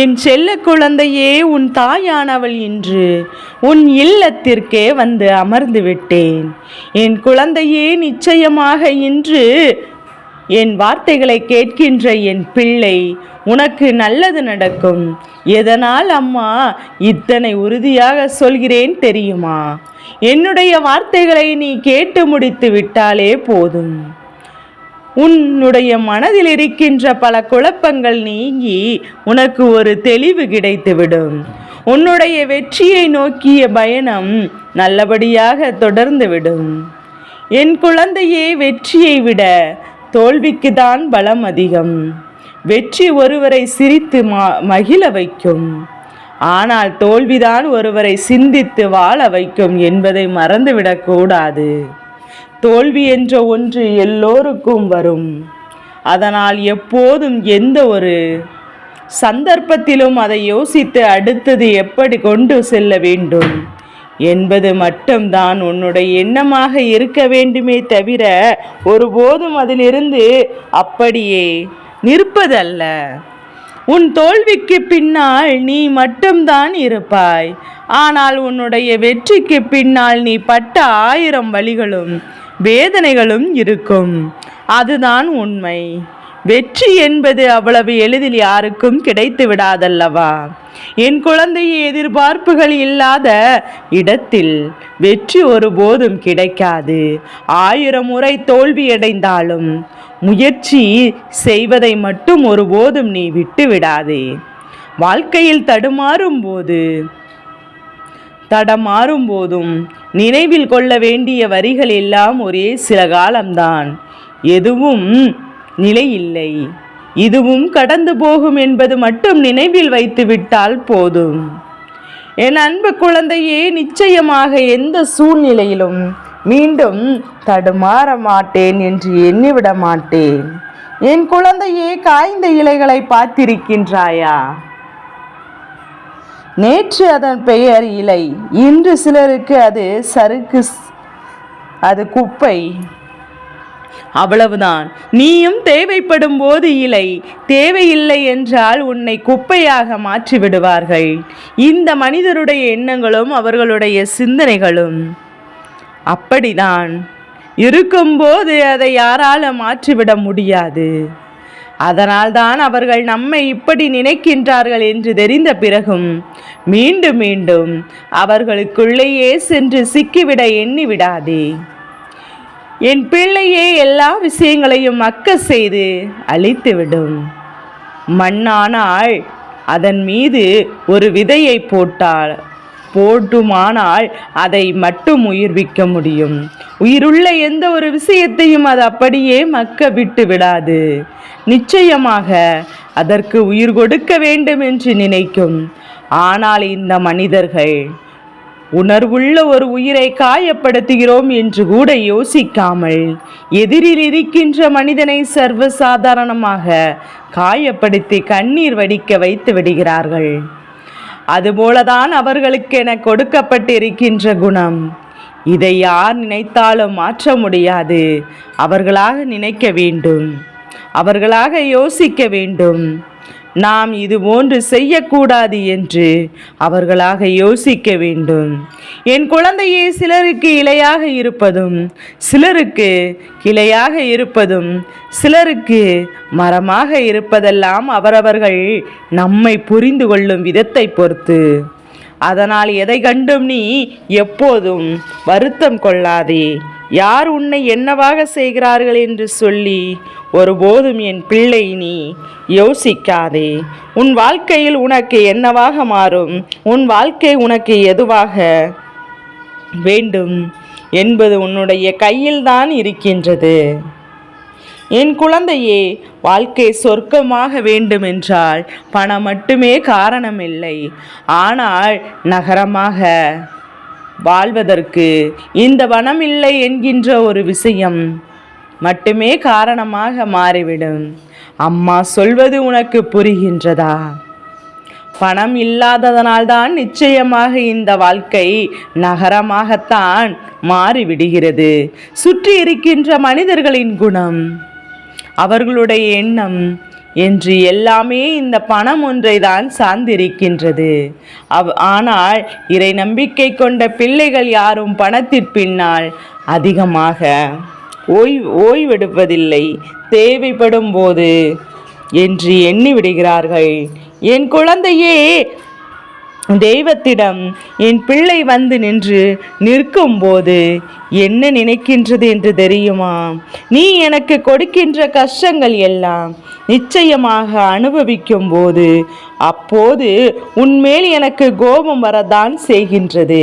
என் செல்ல குழந்தையே, உன் தாயானவள் இன்று உன் இல்லத்திற்கே வந்து அமர்ந்து விட்டேன். என் குழந்தையே, நிச்சயமாக இன்று என் வார்த்தைகளை கேட்கின்ற என் பிள்ளை, உனக்கு நல்லது நடக்கும். எதனால் அம்மா இத்தனை உறுதியாக சொல்கிறேன் தெரியுமா? என்னுடைய வார்த்தைகளை நீ கேட்டு முடித்து விட்டாலே போதும். உன்னுடைய மனதில் இருக்கின்ற பல குழப்பங்கள் நீங்கி உனக்கு ஒரு தெளிவு கிடைத்துவிடும். உன்னுடைய வெற்றியை நோக்கிய பயணம் நல்லபடியாக தொடர்ந்துவிடும். என் குழந்தையே, வெற்றியை விட தோல்விக்கு தான் பலம் அதிகம். வெற்றி ஒருவரை சிரித்து மகிழ வைக்கும், ஆனால் தோல்விதான் ஒருவரை சிந்தித்து வாழ வைக்கும் என்பதை மறந்துவிடக்கூடாது. தோல்வி என்ற ஒன்று எல்லோருக்கும் வரும். அதனால் எப்போதும் எந்த ஒரு சந்தர்ப்பத்திலும் அதை யோசித்து அடுத்தது எப்படி கொண்டு செல்ல வேண்டும் என்பது மட்டும்தான் உன்னுடைய எண்ணமாக இருக்க வேண்டுமே தவிர ஒருபோதும் அதிலிருந்து அப்படியே நிற்பதல்ல. உன் தோல்விக்கு பின்னால் நீ மட்டும்தான் இருப்பாய். ஆனால் உன்னுடைய வெற்றிக்கு பின்னால் நீ பட்ட 1000 வலிகளும் வேதனைகளும் இருக்கும். அதுதான் உண்மை. வெற்றி என்பது அவ்வளவு எளிதில் யாருக்கும் கிடைத்து விடாதல்லவா? என் குழந்தையை, எதிர்பார்ப்புகள் இல்லாத இடத்தில் வெற்றி ஒருபோதும் கிடைக்காது. 1000 முறை தோல்வியடைந்தாலும் முயற்சி செய்வதை மட்டும் ஒருபோதும் நீ விட்டு விடாதே. வாழ்க்கையில் தடமாறும் போதும் நினைவில் கொள்ள வேண்டிய வரிகள் எல்லாம் ஒரே சில காலம்தான். எதுவும் நிலையில்லை, இதுவும் கடந்து போகும் என்பது மட்டும் நினைவில் வைத்து விட்டால் போதும். என் அன்பு குழந்தையே, நிச்சயமாக எந்த சூழ்நிலையிலும் மீண்டும் தடுமாற மாட்டேன் என்று எண்ணிவிட மாட்டேன். என் குழந்தையே, காய்ந்த இலைகளை பார்த்திருக்கின்றாயா? நேற்று அதன் பெயர் இலை, இன்று சிலருக்கு அது சறுக்கு, அது குப்பை. அவ்வளவுதான். நீயும் தேவைப்படும் போது இலை, தேவையில்லை என்றால் உன்னை குப்பையாக மாற்றி விடுவார்கள். இந்த மனிதருடைய எண்ணங்களும் அவர்களுடைய சிந்தனைகளும் அப்படிதான் இருக்கும்போது அதை யாரால மாற்றிவிட முடியாது. அதனால்தான் அவர்கள் நம்மை இப்படி நினைக்கின்றார்கள் என்று தெரிந்த பிறகும் மீண்டும் மீண்டும் அவர்களுக்குள்ளேயே சென்று சிக்கிவிட எண்ணி விடாதே. என் பிள்ளையே, எல்லா விஷயங்களையும் மக்க செய்து அழித்துவிடும். மண்ணானால் அதன் மீது ஒரு விதையை போட்டுமானால் அதை மட்டும் உயிர்விக்க முடியும். உயிருள்ள எந்த ஒரு விஷயத்தையும் அது அப்படியே மக்க விட்டு விடாது. நிச்சயமாக அதற்கு உயிர் கொடுக்க வேண்டும் என்று நினைக்கும். ஆனால் இந்த மனிதர்கள் உணர்வுள்ள ஒரு உயிரை காயப்படுத்துகிறோம் என்று கூட யோசிக்காமல் எதிரில் இருக்கின்ற மனிதனை சர்வசாதாரணமாக காயப்படுத்தி கண்ணீர் வடிக்க வைத்து விடுகிறார்கள். அதுபோலதான் அவர்களுக்கென கொடுக்கப்பட்டிருக்கின்ற குணம். இதை யார் நினைத்தாலும் மாற்ற முடியாது. அவர்களாக நினைக்க வேண்டும், அவர்களாக யோசிக்க வேண்டும். நாம் இது போன்று செய்யக்கூடாது என்று அவர்களாக யோசிக்க வேண்டும். என் குழந்தையே, சிலருக்கு இலையாக இருப்பதும், சிலருக்கு கிளையாக இருப்பதும், சிலருக்கு மரமாக இருப்பதெல்லாம் அவரவர்கள் நம்மை புரிந்து கொள்ளும் விதத்தை பொறுத்து. அதனால் எதை கண்டும் நீ எப்போதும் வருத்தம் கொள்ளாதே. யார் உன்னை என்னவாக செய்கிறார்கள் என்று சொல்லி ஒருபோதும் என் பிள்ளை நீ யோசிக்காதே. உன் வாழ்க்கையில் உனக்கு என்னவாக மாறும், உன் வாழ்க்கை உனக்கு எதுவாக வேண்டும் என்பது உன்னுடைய கையில்தான் இருக்கின்றது. என் குழந்தையே, வாழ்க்கை சொர்க்கமாக வேண்டுமென்றால் பணம் மட்டுமே காரணமில்லை. ஆனால் நகரமாக வாழ்வதற்கு இந்த வனம் இல்லை என்கின்ற ஒரு விஷயம் மட்டுமே காரணமாக மாறிவிடும். அம்மா சொல்வது உனக்கு புரிகின்றதா? பணம் இல்லாததனால்தான் நிச்சயமாக இந்த வாழ்க்கை நகரமாகத்தான் மாறிவிடுகிறது. சுற்றி இருக்கின்ற மனிதர்களின் குணம், அவர்களுடைய எண்ணம் என்று எல்லாமே இந்த பணம் ஒன்றை தான் சார்ந்திருக்கின்றது. ஆனால் இறை நம்பிக்கை கொண்ட பிள்ளைகள் யாரும் பணத்தின் பின்னால் அதிகமாக ஓய்வெடுப்பதில்லை. தேவைப்படும் போது என்று எண்ணி விடுகிறார்கள். என் குழந்தையே, தெய்வத்திடம் என் பிள்ளை வந்து நிற்கும் போது என்ன நினைக்கின்றது என்று தெரியுமா? நீ எனக்கு கொடுக்கின்ற கஷ்டங்கள் எல்லாம் நிச்சயமாக அனுபவிக்கும் போது அப்போது உன்மேல் எனக்கு கோபம் வரத்தான் செய்கின்றது.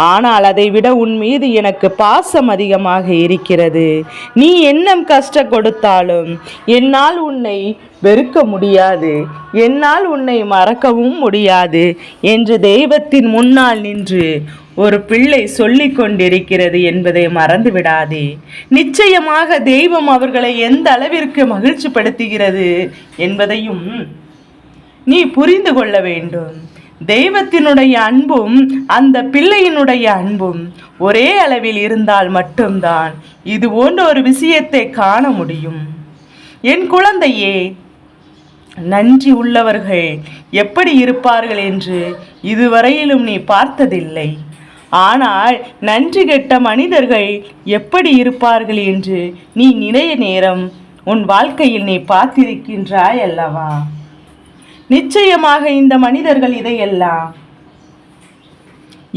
ஆனால் அதை விட உன் மீது எனக்கு பாசம் அதிகமாக இருக்கிறது. நீ என்ன கஷ்டம் கொடுத்தாலும் என்னால் உன்னை வெறுக்க முடியாது, என்னால் உன்னை மறக்கவும் முடியாது என்று தெய்வத்தின் முன்னால் நின்று ஒரு பிள்ளை சொல்லிக் கொண்டிருக்கிறது என்பதை மறந்து விடாதே. நிச்சயமாக தெய்வம் அவர்களை எந்த அளவிற்கு மகிழ்ச்சி படுத்துகிறது என்பதையும் நீ புரிந்து கொள்ள வேண்டும். தெய்வத்தினுடைய அன்பும் அந்த பிள்ளையினுடைய அன்பும் ஒரே அளவில் இருந்தால் மட்டும்தான் இது போன்ற ஒரு விஷயத்தை காண முடியும். என் குழந்தையே, நன்றி உள்ளவர்கள் எப்படி இருப்பார்கள் என்று இதுவரையிலும் நீ பார்த்ததில்லை. ஆனால் நன்றி கெட்ட மனிதர்கள் எப்படி இருப்பார்கள் என்று நீ நிறைய நேரம் உன் வாழ்க்கையில் நீ பார்த்திருக்கின்றாய் அல்லவா? நிச்சயமாக இந்த மனிதர்கள் இதையெல்லாம்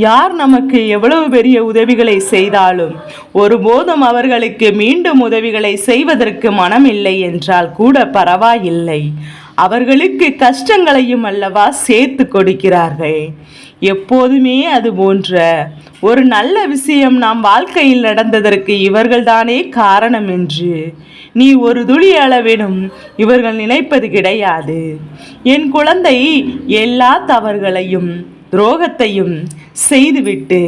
யார் நமக்கு எவ்வளவு பெரிய உதவிகளை செய்தாலும் ஒருபோதும் அவர்களுக்கு மீண்டும் உதவிகளை செய்வதற்கு மனமில்லை என்றால் கூட பரவாயில்லை. அவர்களுக்கு கஷ்டங்களையும் அல்லவா சேர்த்து கொடுக்கிறார்கள். எப்போதுமே அது போன்ற ஒரு நல்ல விஷயம் நாம் வாழ்க்கையில் நடந்ததற்கு இவர்கள்தானே காரணம் என்று நீ ஒரு துளி அளவிலும் இவர்கள் நினைப்பது கிடையாது. என் குழந்தை, எல்லா தவறுகளையும் துரோகத்தையும் செய்துவிட்டு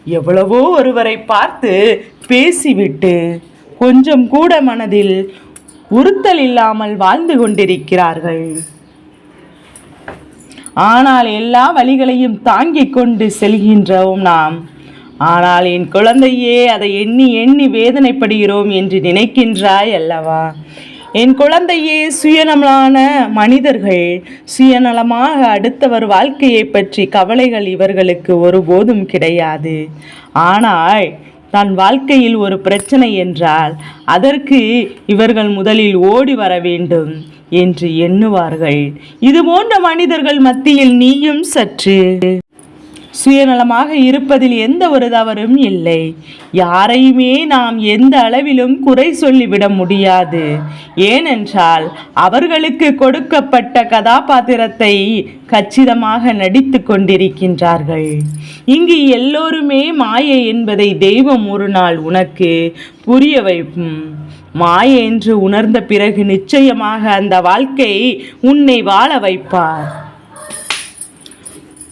எவ்வளவோ ஒருவரை பார்த்து பேசிவிட்டு கொஞ்சம் கூட மனதில் உறுத்தல் இல்லாமல் வாழ்ந்து கொண்டிருக்கிறார்கள். ஆனால் எல்லா வழிகளையும் தாங்கிக் கொண்டு செல்கின்றோம் நாம். ஆனால் என் குழந்தையே, அதை எண்ணி எண்ணி வேதனைப்படுகிறோம் என்று நினைக்கின்றாய் அல்லவா? என் குழந்தையே, சுயநலமான மனிதர்கள் சுயநலமாக அடுத்தவர் வாழ்க்கையை பற்றி கவலைகள் இவர்களுக்கு ஒருபோதும் கிடையாது. ஆனால் தன் வாழ்க்கையில் ஒரு பிரச்சனை என்றால் அதற்கு இவர்கள் முதலில் ஓடி வர வேண்டும் என்று எண்ணுவார்கள். இது போன்ற மனிதர்கள் மத்தியில் நீயும் சற்று சுயநலமாக இருப்பதில் எந்த ஒரு தவறும் இல்லை. யாரையுமே நாம் எந்த அளவிலும் குறை சொல்லிவிட முடியாது. ஏனென்றால் அவர்களுக்கு கொடுக்கப்பட்ட கதாபாத்திரத்தை கச்சிதமாக நடித்து கொண்டிருக்கின்றார்கள். இங்கு எல்லோருமே மாயை என்பதை தெய்வம் ஒரு நாள் உனக்கு புரிய வைக்கும். மாயை என்று உணர்ந்த பிறகு நிச்சயமாக அந்த வாழ்க்கை உன்னை வாழ வைப்பார்.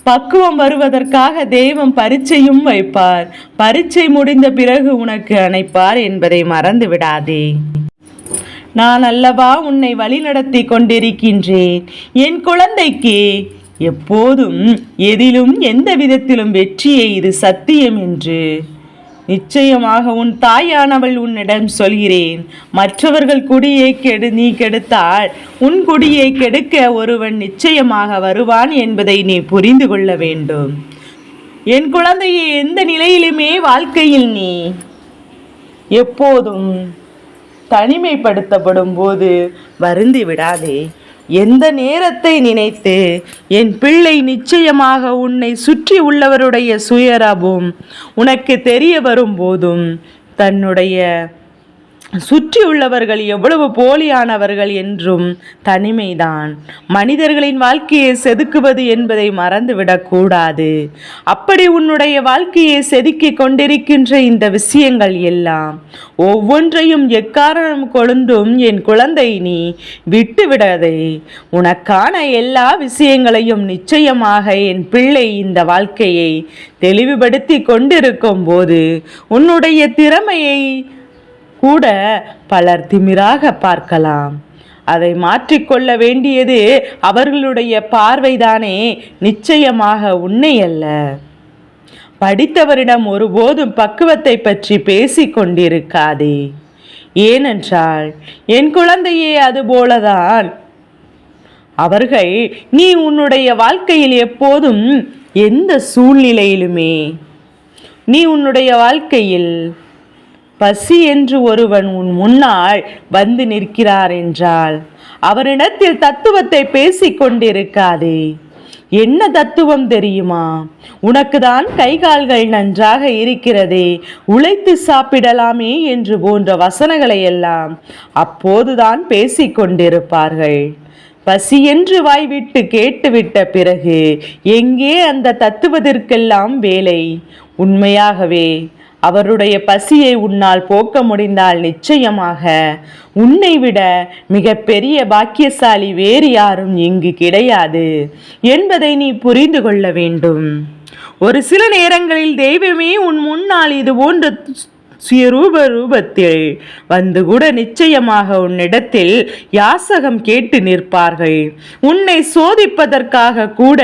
பக்குவம் வருவதற்காக தெய்வம் பரீட்சையும் வைப்பார். பரீட்சை முடிந்த பிறகு உனக்கு அணைப்பார் என்பதை மறந்து விடாதே. நான் அல்லவா உன்னை வழிநடத்தி கொண்டிருக்கின்றேன். என் குழந்தைக்கு எப்போதும் எதிலும் எந்த விதத்திலும் வெற்றியை இது சத்தியம் என்று நிச்சயமாக உன் தாயானவள் உன்னிடம் சொல்கிறேன். மற்றவர்கள் குடியை நீ கெடுத்தால் உன் குடியை கெடுக்க ஒருவன் நிச்சயமாக வருவான் என்பதை நீ புரிந்து கொள்ள வேண்டும். என் குழந்தையை, எந்த நிலையிலுமே வாழ்க்கையில் நீ எப்போதும் தனிமைப்படுத்தப்படும் போது வருந்தி விடாதே. எந்த நேரத்தை நினைத்து என் பிள்ளை நிச்சயமாக உன்னை சுற்றி உள்ளவருடைய சுயரபம் உனக்கு தெரிய வரும்போதும் தன்னுடைய சுற்றி உள்ளவர்கள் எவ்வளவு போலியானவர்கள் என்றும் தனிமைதான் மனிதர்களின் வாழ்க்கையை செதுக்குவது என்பதை மறந்துவிடக்கூடாது. அப்படி உன்னுடைய வாழ்க்கையை செதுக்கி கொண்டிருக்கின்ற இந்த விஷயங்கள் எல்லாம் ஒவ்வொன்றையும் எக்காரணம் கொழுந்தும் என் குழந்தை நீ விட்டுவிடாதே. உனக்கான எல்லா விஷயங்களையும் நிச்சயமாக என் பிள்ளை இந்த வாழ்க்கையை தெளிவுபடுத்தி கொண்டிருக்கும் போது உன்னுடைய திறமையை கூட பலர் திமிராக பார்க்கலாம். அதை மாற்றிக்கொள்ள வேண்டியது அவர்களுடைய பார்வைதானே, நிச்சயமாக உன்னை அல்ல. படித்தவரிடம் ஒருபோதும் பக்குவத்தை பற்றி பேசிக் கொண்டிருக்காதே. ஏனென்றால் என் குழந்தையே, அதுபோலதான் அவர்கள் நீ உன்னுடைய வாழ்க்கையில் எப்போதும் எந்த சூழ்நிலையிலுமே நீ உன்னுடைய வாழ்க்கையில் பசி என்று ஒருவன் உன் முன்னால் வந்து நிற்கிறார் என்றால் அவரிடத்தில் தத்துவத்தை பேசிக் கொண்டிருக்காதே. என்ன தத்துவம் தெரியுமா? உனக்கு தான் கை கால்கள் நன்றாக இருக்கிறதே, உழைத்து சாப்பிடலாமே என்று போன்ற வசனங்களை எல்லாம் அப்போதுதான் பேசிக் கொண்டிருப்பார்கள். பசி என்று வாய்விட்டு கேட்டுவிட்ட பிறகு எங்கே அந்த தத்துவத்திற்கெல்லாம் வேலை? உண்மையாகவே அவருடைய பசியை உன்னால் போக்க முடிந்தால் நிச்சயமாக உன்னை விட மிக பெரிய பாக்கியசாலி வேறு யாரும் இங்கு கிடையாது என்பதை நீ புரிந்து கொள்ள வேண்டும். ஒரு சில நேரங்களில் தெய்வமே உன் முன்னால் இது போன்ற ரூபத்தில் வந்து கூட நிச்சயமாக உன்னிடத்தில் யாசகம் கேட்டு நிற்பார்கள். உன்னை சோதிப்பதற்காக கூட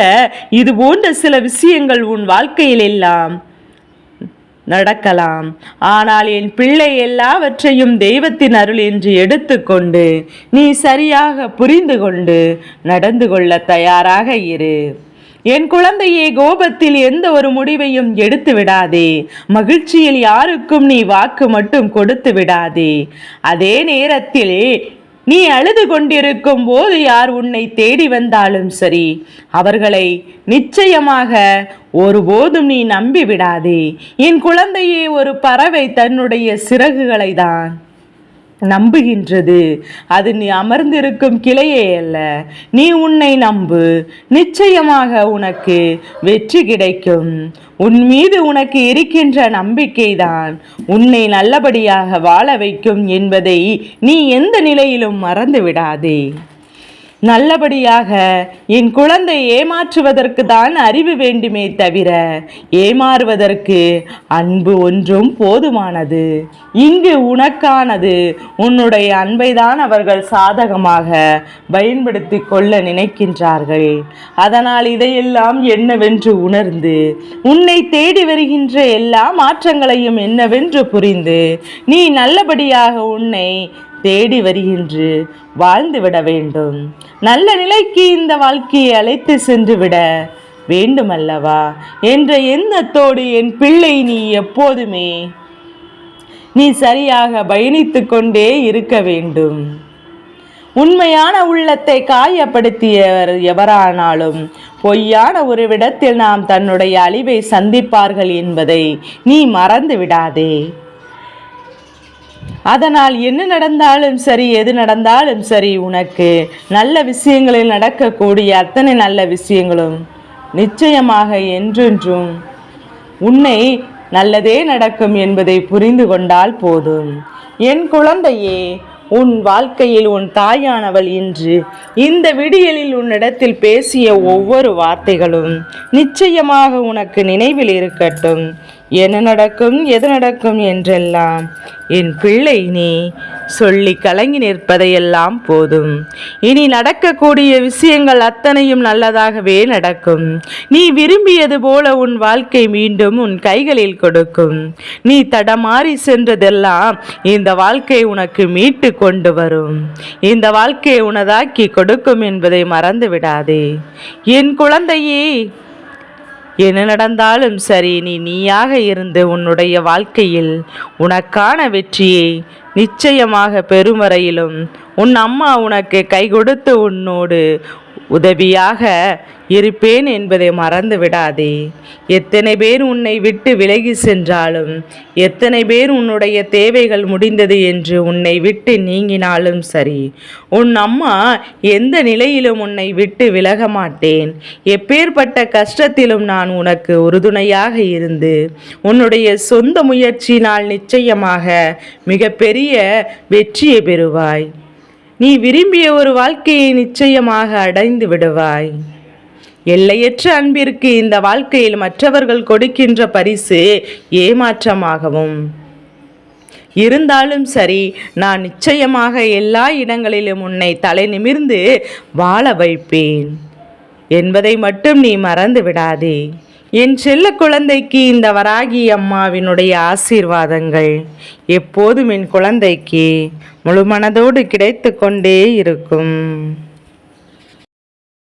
இது போன்ற சில விஷயங்கள் உன் வாழ்க்கையில் எல்லாம் நடக்கலாம். ஆனால் என் பிள்ளை, எல்லாவற்றையும் தெய்வத்தின் அருள் என்று எடுத்துக்கொண்டு நீ சரியாக புரிந்து கொண்டு நடந்து கொள்ள தயாராக இரு. என் குழந்தையே, கோபத்தில் எந்த ஒரு முடிவையும் எடுத்து விடாதே. மகிழ்ச்சியில் யாருக்கும் நீ வாக்கு மட்டும் கொடுத்து விடாதே. அதே நேரத்தில் நீ அழுது கொண்டிருக்கும் போது யார் உன்னை தேடி வந்தாலும் சரி, அவர்களை நிச்சயமாக ஒருபோதும் நீ நம்பி விடாதே. என் குழந்தையே, ஒரு பறவை தன்னுடைய சிறகுகளை தான் நம்புகின்றது. அது நீ அமர்ந்திருக்கும் கிளையே அல்ல. நீ உன்னை நம்பு, நிச்சயமாக உனக்கு வெற்றி கிடைக்கும். உன் மீது உனக்கு இருக்கின்ற நம்பிக்கைதான் உன்னை நல்லபடியாக வாழ வைக்கும் என்பதை நீ எந்த நிலையிலும் மறந்து விடாதே. நல்லபடியாக என் குழந்தை, ஏமாற்றுவதற்கு தான் அறிவு வேண்டுமே தவிர ஏமாறுவதற்கு அன்பு ஒன்றும் போதுமானது. இங்கு உனக்கானது உன்னுடைய அன்பை தான் அவர்கள் சாதகமாக பயன்படுத்தி கொள்ள நினைக்கின்றார்கள். அதனால் இதையெல்லாம் என்னவென்று உணர்ந்து உன்னை தேடி வருகின்ற எல்லா மாற்றங்களையும் என்னவென்று புரிந்து நீ நல்லபடியாக உன்னை தேடி வருகின்ற வாழ்ந்து விட வேண்டும். நல்ல நிலைக்கு இந்த வாழ்க்கையை அழைத்து சென்று விட வேண்டுமல்லவா என்ற எண்ணத்தோடு என் பிள்ளை, நீ எப்போதுமே நீ சரியாக பயணித்து கொண்டே இருக்க வேண்டும். உண்மையான உள்ளத்தை காயப்படுத்தியவர் எவரானாலும் பொய்யான ஒரு விடத்தில் நாம் தன்னுடைய அழிவை சந்திப்பார்கள் என்பதை நீ மறந்து விடாதே. அதனால் என்ன நடந்தாலும் சரி, எது நடந்தாலும் சரி, உனக்கு நல்ல விஷயங்களில் நடக்கக்கூடிய அத்தனை நல்ல விஷயங்களும் நிச்சயமாக என்றென்றும் உன்னை நல்லதே நடக்கும் என்பதை புரிந்து கொண்டால் போதும். என் குழந்தையே, உன் வாழ்க்கையில் உன் தாயானவள் இன்று இந்த விடியலில் உன்னிடத்தில் பேசிய ஒவ்வொரு வார்த்தைகளும் நிச்சயமாக உனக்கு நினைவில் இருக்கட்டும். என்ன நடக்கும், எது நடக்கும் என்றெல்லாம் என் பிள்ளை நீ சொல்லி கலங்கி நிற்பதையெல்லாம் போதும். இனி நடக்கக்கூடிய விஷயங்கள் அத்தனையும் நல்லதாகவே நடக்கும். நீ விரும்பியது போல உன் வாழ்க்கை மீண்டும் உன் கைகளில் கொடுக்கும். நீ தடமாறி சென்றதெல்லாம் இந்த வாழ்க்கை உனக்கு மீட்டு கொண்டு வரும். இந்த வாழ்க்கையை உனதாக்கி கொடுக்கும் என்பதை மறந்து விடாதே. என் குழந்தையே, என்ன நடந்தாலும் சரி, நீயாக இருந்து உன்னுடைய வாழ்க்கையில் உனக்கான வெற்றியை நிச்சயமாக பெறும் வரையிலும் உன் அம்மா உனக்கு கை கொடுத்து உன்னோடு உதவியாக இருப்பேன் என்பதை மறந்து விடாதே. எத்தனை பேர் உன்னை விட்டு விலகி சென்றாலும், எத்தனை பேர் உன்னுடைய தேவைகள் முடிந்தது என்று உன்னை விட்டு நீங்கினாலும் சரி, உன் அம்மா எந்த நிலையிலும் உன்னை விட்டு விலக மாட்டேன். எப்பேற்பட்ட கஷ்டத்திலும் நான் உனக்கு உறுதுணையாக இருந்து உன்னுடைய சொந்த முயற்சியினால் நிச்சயமாக மிகப்பெரிய வெற்றியை பெறுவாய். நீ விரும்பிய ஒரு வாழ்க்கையை நிச்சயமாக அடைந்து விடுவாய். எல்லையற்ற அன்பிற்கு இந்த வாழ்க்கையில் மற்றவர்கள் கொடுக்கின்ற பரிசு ஏமாற்றமாகவும் இருந்தாலும் சரி, நான் நிச்சயமாக எல்லா இடங்களிலும் உன்னை தலை நிமிர்ந்து வாழ வைப்பேன் என்பதை மட்டும் நீ மறந்து விடாதே. என் செல்ல குழந்தைக்கு இந்த வராகி அம்மாவினுடைய ஆசீர்வாதங்கள் எப்போதும் என் குழந்தைக்கு முழு மனதோடு கிடைத்து கொண்டே இருக்கும்.